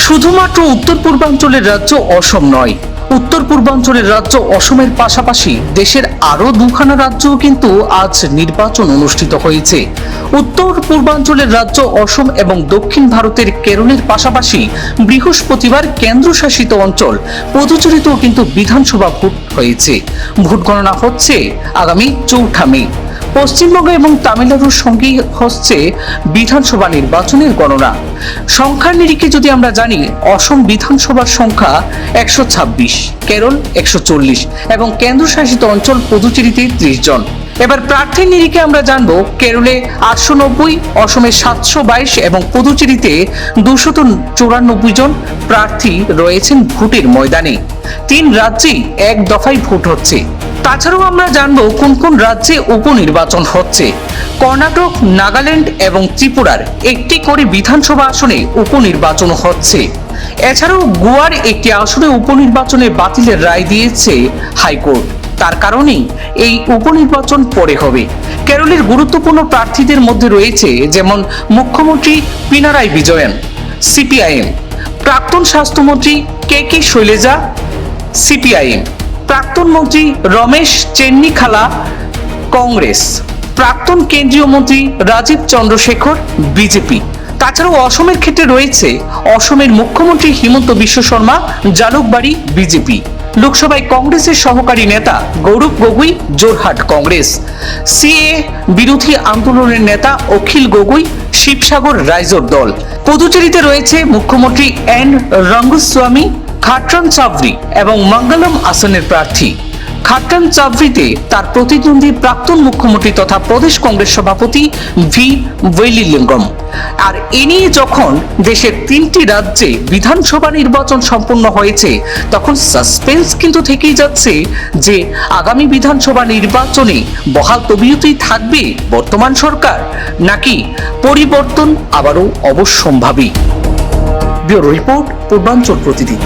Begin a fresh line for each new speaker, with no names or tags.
শুধুমাত্র উত্তর পূর্বাঞ্চলের রাজ্য অসম নয়, উত্তর পূর্বাঞ্চলের রাজ্য অসমের পাশাপাশি দেশের আরো দুখানা রাজ্যও কিন্তু আজ নির্বাচন অনুষ্ঠিত হয়েছে। উত্তর পূর্বাঞ্চলের রাজ্য অসম এবং দক্ষিণ ভারতের কেরলের পাশাপাশি বৃহস্পতিবার কেন্দ্রশাসিত অঞ্চল পুদুচেরিতেও কিন্তু বিধানসভা ভোট হয়েছে। ভোট গণনা হচ্ছে আগামী 4 মে। পশ্চিমবঙ্গ এবং তামিলনাড়ুর সঙ্গে হচ্ছে বিধানসভা নির্বাচনের গণনা। সংখ্যার নিরিখে যদি আমরা জানি, অসম বিধানসভার সংখ্যা 126, কেরল 140 এবং কেন্দ্রশাসিত অঞ্চল পুদুচেরিতে 30 জন। এবার প্রার্থীর নিরিখে আমরা জানবো, কেরলে 890, অসমে 722 এবং পুদুচেরিতে 294 জন প্রার্থী রয়েছেন ভোটের ময়দানে। 3 রাজ্যেই এক দফায় ভোট হচ্ছে। তাছাড়াও আমরা জানবো কোন কোন রাজ্যে উপনির্বাচন হচ্ছে। কর্ণাটক, নাগাল্যান্ড এবং ত্রিপুরার একটি করে বিধানসভা আসনে উপনির্বাচন হচ্ছে। এছাড়াও গোয়ার একটি আসনে উপনির্বাচনে বাতিলের রায় দিয়েছে হাইকোর্ট। তার কারণেই এই উপনির্বাচন পরে হবে। কেরলের গুরুত্বপূর্ণ প্রার্থীদের মধ্যে রয়েছে যেমন মুখ্যমন্ত্রী পিনারাই বিজয়ন, সিপিআইএম, প্রাক্তন স্বাস্থ্যমন্ত্রী কে শৈলজা, সিপিআইএম, প্রাক্তন মন্ত্রী রমেশ চেন্নিখালা, কংগ্রেস, প্রাক্তন কেন্দ্রীয় মন্ত্রী রাজীব চন্দ্রশেখর, বিজেপি। তাছাড়াও অসমের ক্ষেত্রে রয়েছে অসমের মুখ্যমন্ত্রী হিমন্ত বিশ্ব শর্মা, জালুকবাড়ি, বিজেপি। লোকসভায় কংগ্রেসের সহকারী নেতা গৌরব গগৈ, জোরহাট, কংগ্রেস। সিএ বিরোধী আন্দোলনের নেতা অখিল গগৈ, শিবসাগর রাইজোর দল। পুদুচেরিতে রয়েছে মুখ্যমন্ত্রী এন রঙ্গস্বামী, খাট্টান চাভরি এবং মঙ্গলম আসনের প্রার্থী। খাট্টান চাভরিতে তার প্রতিদ্বন্দ্বী প্রাক্তন মুখ্যমন্ত্রী তথা প্রদেশ কংগ্রেস সভাপতি ভি ওয়েলিলিঙ্গম। আর এ নিয়ে যখন দেশের 3টি রাজ্যে বিধানসভা নির্বাচন সম্পন্ন হয়েছে, তখন সাসপেন্স কিন্তু থেকেই যাচ্ছে যে আগামী বিধানসভা নির্বাচনে বহাল তবিয়তেই থাকবে বর্তমান সরকার, নাকি পরিবর্তন আবারও অবশ্যম্ভাবী। ব্যুরো রিপোর্ট, পূর্বাঞ্চল প্রতিদিন।